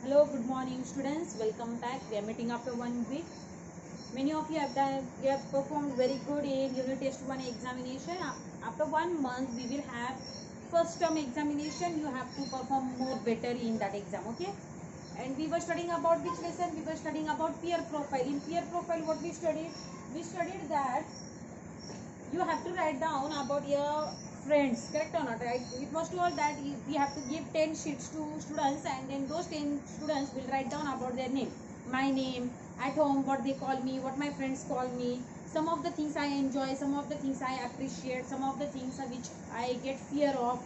Hello, good morning students. Welcome back. We are meeting after 1 week. Many of you have performed very good in unit test 1 examination. After 1 month we will have first term examination. You have to perform more better in that exam, okay? And we were studying about which lesson? We were studying about peer profile. In peer profile what we studied? We studied that you have to write down about your friends, correct or not, right? It was told that we have to give 10 sheets to students, and then those 10 students will write down about their name, my name, at home what they call me, what my friends call me, some of the things I enjoy, some of the things I appreciate, some of the things which I get fear of,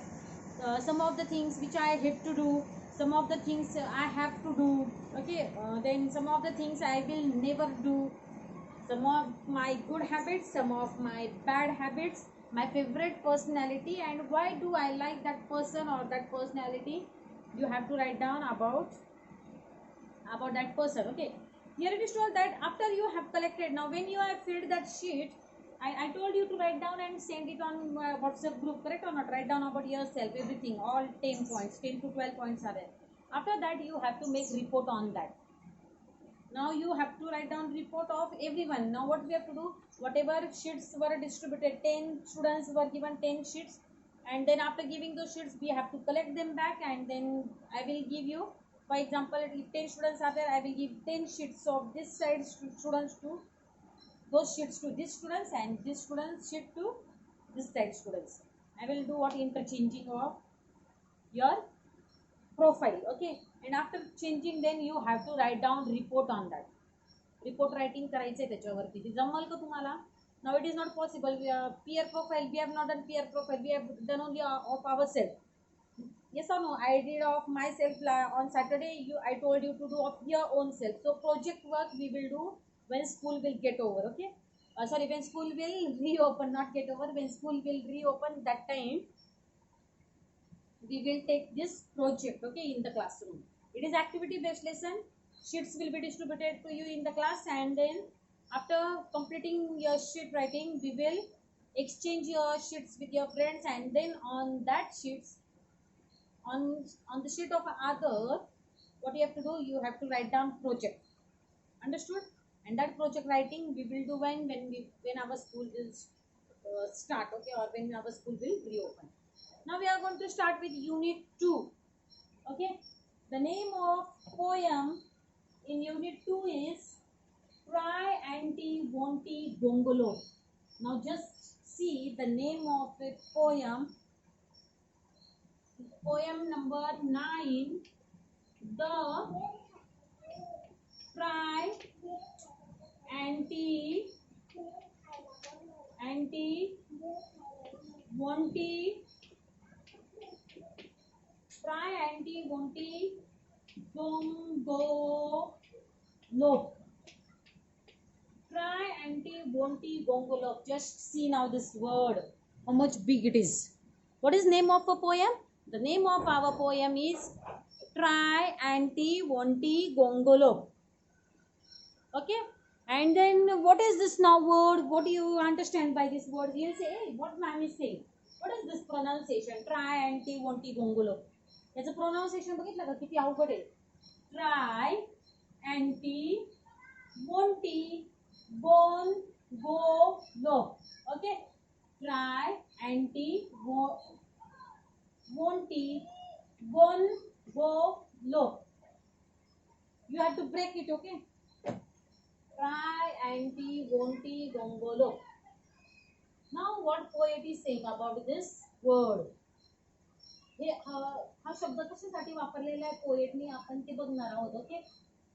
some of the things which I hate to do, some of the things I have to do, okay? Then some of the things I will never do, some of my good habits, some of my bad habits, my favorite personality, and why do I like that person or that personality. You have to write down about that person, okay? Here it is told that after you have collected, now when you have filled that sheet, I told you to write down and send it on WhatsApp group, correct or not? Write down about yourself, everything, all 10 points, 10 to 12 points are there. After that you have to make report on that. Now you have to write down report of everyone. Now what we have to do, whatever sheets were distributed, 10 students were given 10 sheets, and then after giving those sheets we have to collect them back, and then I will give you, for example, if 10 students are there, I will give 10 sheets of this side students to those sheets to these students, and this students sheet to this side students. I will do what interchanging of your profile, okay? And after changing, then you have to write down report on that. Report writing करायचं आहे त्याच्यावरती, ते जमल का तुम्हाला? Now it is not possible. Peer profile, we have not done peer profile, we have done only of ourselves. Yes or no? I did of myself on Saturday. I told you to do of your own self. So project work we will do when school will get over, okay? Sorry, when school will reopen, not get over, when school will reopen, that time we will take this project, okay, in the classroom. It is activity based lesson. Sheets will be distributed to you in the class, and then after completing your sheet writing, we will exchange your sheets with your friends, and then on that sheets, on the sheet of other, what you have to do, you have to write down project. Understood? And that project writing we will do when our school will start, okay, or when our school will reopen. Now we are going to start with unit 2, okay? The name of poem in unit 2 is Try Auntie Won'ty Gongolo. Now just see the name of a poem. Poem number 9, the Try Auntie Won'ty Try Auntie Won'ty Gongolo. Try Auntie Won'ty Gongolo. Just see now this word, how much big it is. What is name of a poem? The name of our poem is Try Auntie Won'ty Gongolo. Okay? And then what is this now word? What do you understand by this word? You'll say, hey, what ma'am is saying? What is this pronunciation? Try Auntie Won'ty Gongolo. याचं pronunciation बघितलं का किती अवघड आहे? Try Auntie Won'ty Gongolo. Okay? Try Auntie Won'ty Gongolo. You have to break it, okay? Try Auntie Won'ty Gongolo. Now what poet is saying about this word? हा शब्द कशासाठी वापरलेला आहे पोएटने, आपण ते बघणार आहोत, okay?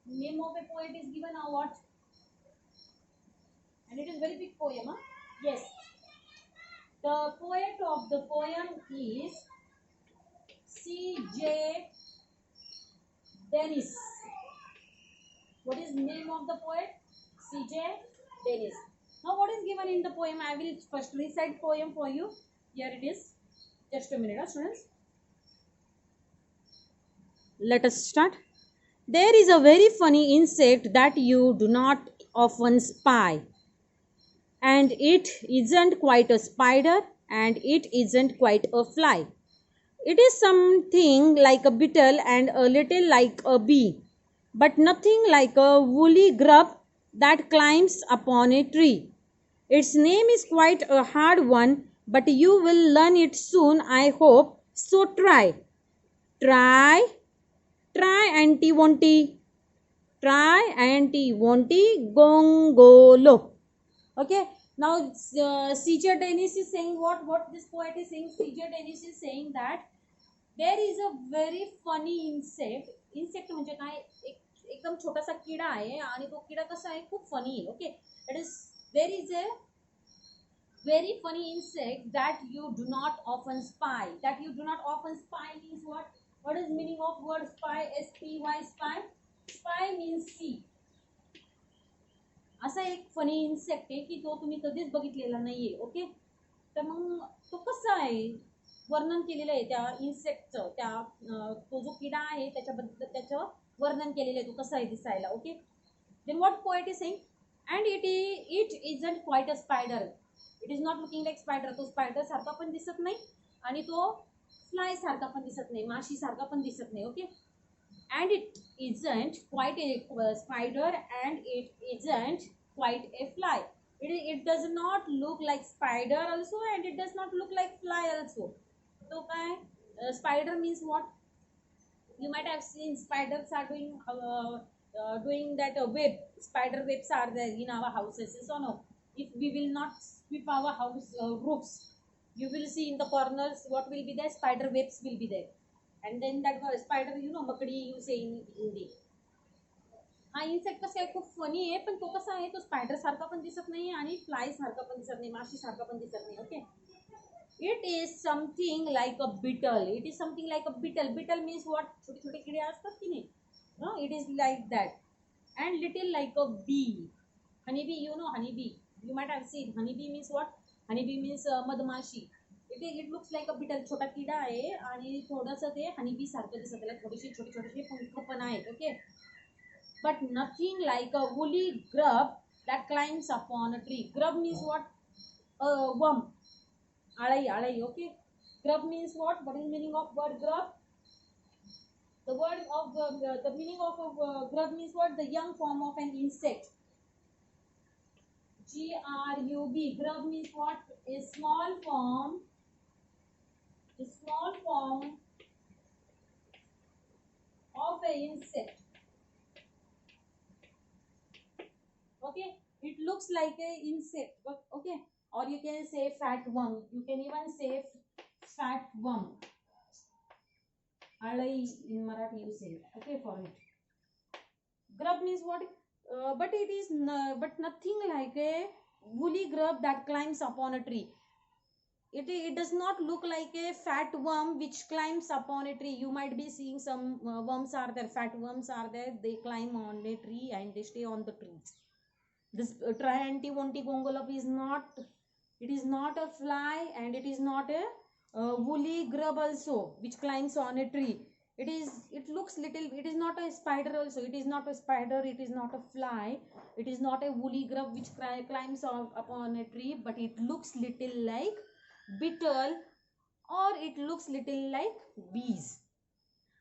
Name of A poet is given now what, and it is very big poem, huh? Yes, the poet of the poem is C.J. Dennis. What is name of the poet? C.J. Dennis. Now what is given in the poem? I will first recite poem for you. Here it is. Just a minute, students. Let us start. There is a very funny insect that you do not often spy, and it isn't quite a spider, and it isn't quite a fly. It is something like a beetle and a little like a bee, but nothing like a woolly grub that climbs upon a tree. Its name is quite a hard one, but you will learn it soon, I hope. So try. Try. Try, auntie won't. Try, auntie won't. Gongolo. Okay. Now, C.J. Dennis is saying what this poet is saying. C.J. Dennis is saying that there is a very funny insect. Insect म्हणजे काय, एकदम छोटासा किडा आहे आणि तो किडा कसा आहे, खूप फनी आहे. Okay, that is there is a very funny insect that you do not often spy. That you do not often spy means what? What is meaning of word spy? S-P-Y, spy. Spy means see. असा एक funny insect आहे की तो तुम्ही कधीच बघितलेला नाहीये. Okay, तर मग तो कसा आहे, वर्णन केलेलं आहे त्या इन्सेक्टचं, त्या तो जो किडा आहे त्याच्याबद्दल त्याचं वर्णन केलेलं आहे, तो कसा आहे दिसायला. Okay, then what poet is saying, and it isn't quite a spider. It is not looking like spider. तो स्पायडर सारखा पण दिसत नाही आणि तो फ्लाय सारखा पण दिसत नाही, माशी सारखा पण दिसत नाही. Okay, and it isn't quite a spider and it isn't quite a fly. It does not look like spider also and it does not look like fly also. So spider means what? You might have seen spiders are doing that web. Spider webs are there in our houses, so no, if we will not sweep our house roofs, you will see in the corners what will be there, spider webs will be there. And then that spider, makadi you say in Hindi. हा insect कसा आहे, खूप funny आहे, पण तो कसा आहे, तो स्पायडर सारखा पण दिसत नाही आणि फ्लाय सारखा पण दिसत नाही, माशी सारखा पण दिसत नाही. Okay, it is something like a beetle. It is something like a beetle. Beetle means what? छोटे छोटे किडे असतात की नाही, it is like that. And little like a bee. Honeybee, honeybee, you might have seen honeybee means what? Honeybee means मधमाशी. It looks like a beetle. छोटा किडा आहे आणि थोडंसं ते हनीबी सारखं दिसत, त्याला थोडीशी छोटे छोटेसे पंख पण आहेत. Okay, but nothing like a woolly grub that climbs upon a tree. Grub means what? A worm. Alai. Okay, grub means what? What is meaning of word grub? The word of the meaning of grub means what? The young form of an insect. Grub. Grub means what? A small form. A small form of an insect. Okay, it looks like a insect. Okay, or you can say fat worm. You can even say fat worm. Alai in Marathi you say. Okay, for it. Grub means what? But it is but nothing like a woolly grub that climbs upon a tree. It does not look like a fat worm which climbs upon a tree. You might be seeing some worms are there, fat worms are there. They climb on a tree and they stay on the tree. This Trianti-vonti-gongolop is not. It is not a fly and it is not a woolly grub also which climbs on a tree. It looks little. It is not a spider also. It is not a spider. It is not a fly. It is not a woolly grub which climbs upon a tree. But it looks little like beetle, or it looks little like bees.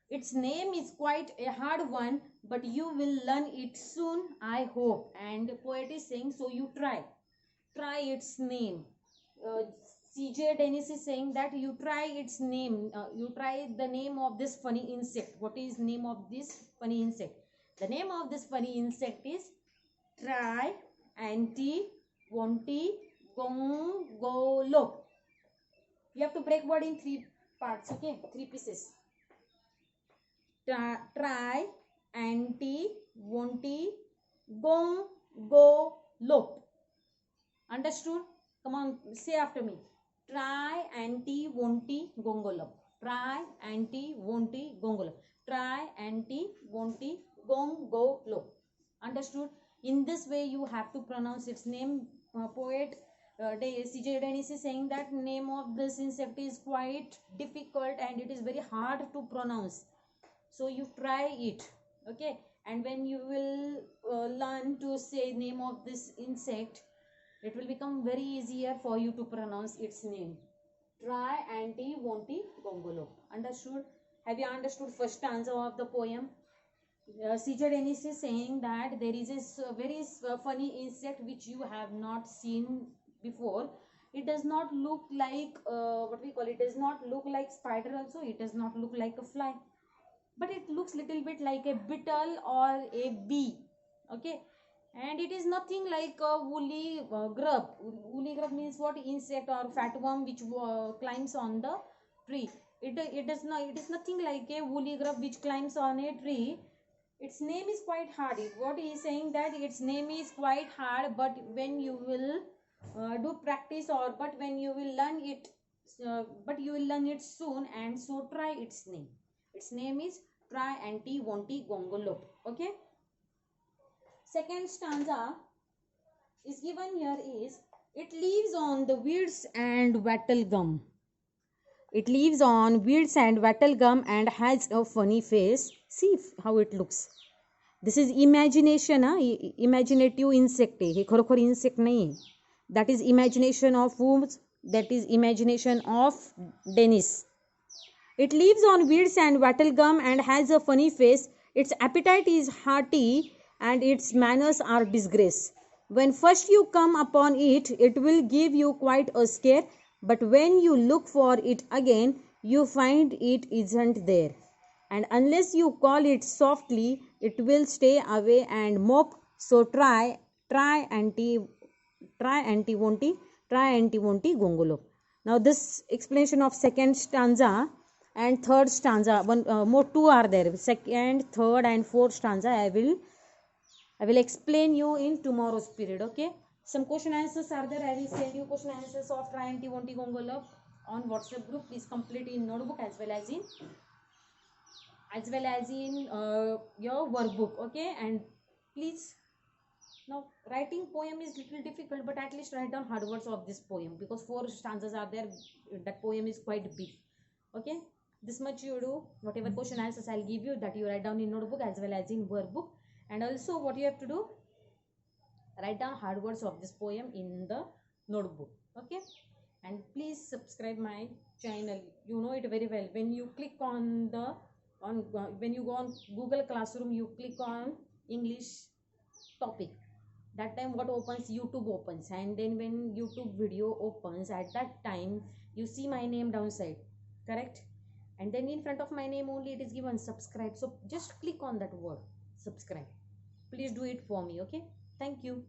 Its name is quite a hard one, but you will learn it soon, I hope. And the poet is saying, so you try. Try its name. C.J. Dennis is saying that you try its name. You try the name of this funny insect. What is name of this funny insect? The name of this funny insect is try, anti, wanti, gongolo. You have to break word in 3 parts, okay? 3 pieces. Try, anti, wanti, gong, go, lope. Understood? Come on, say after me. Try, anti, wanti, gongolo. Try, anti, wanti, gongolo. Try, anti, wanti, gong, go, lo. Understood? In this way, you have to pronounce its name. Poet C.J. Dennis is saying that name of this insect is quite difficult and it is very hard to pronounce. So you try it, okay? And when you will learn to say name of this insect, it will become very easier for you to pronounce its name. Try, anti, wanti, gongolo. Understood? Have you understood first stanza of the poem? C.J. Dennis is saying that there is a very funny insect which you have not seen before. It does not look like what we call it. Does not look like spider. Also, it does not look like a fly, but it looks little bit like a beetle or a bee. Okay, and it is nothing like a woolly grub. Woolly grub means what? Insect or fatworm which climbs on the tree. It does not. It is nothing like a woolly grub which climbs on a tree. Its name is quite hard. What he is saying that its name is quite hard, but when you will do practice, or but when you will learn it, but you will learn it soon, and so try its name. Its name is Try Anti Wonty Gongolop. Okay. Second stanza is given here is, it lives on the weeds and wattle gum. It lives on weeds and wattle gum and has a funny face. See how it looks. This is imagination, imaginative insect. हे खरोखर insect नहीं है. That is imagination of whom? That is imagination of Dennis. It lives on weeds and wattle gum and has a funny face. Its appetite is hearty and its manners are disgrace. When first you come upon it, it will give you quite a scare, but when you look for it again, you find it isn't there. And unless you call it softly, it will stay away and mope. So try anti wonty gongolo. Now this explanation of second stanza and third stanza, one more two are there. Second, third, and fourth stanza I will explain you in tomorrow's period. Okay. Some question answers are there. I will send you question answers of try anti wonty gongolo on WhatsApp group. Please complete in notebook as well as in your workbook. Okay. And please, now writing poem is little difficult, but at least write down hard words of this poem, because 4 stanzas are there. That poem is quite big. Okay, this much you do. Whatever question answers I'll give you, that you write down in notebook as well as in workbook. And also what you have to do, write down hard words of this poem in the notebook. Okay, and please subscribe my channel. You know it very well. When you click on the when you go on Google Classroom, you click on English topic. That time what opens? YouTube opens, and then when YouTube video opens, at that time you see my name downside, correct? And then in front of my name only it is given subscribe. So just click on that word subscribe. Please do it for me. Okay, thank you.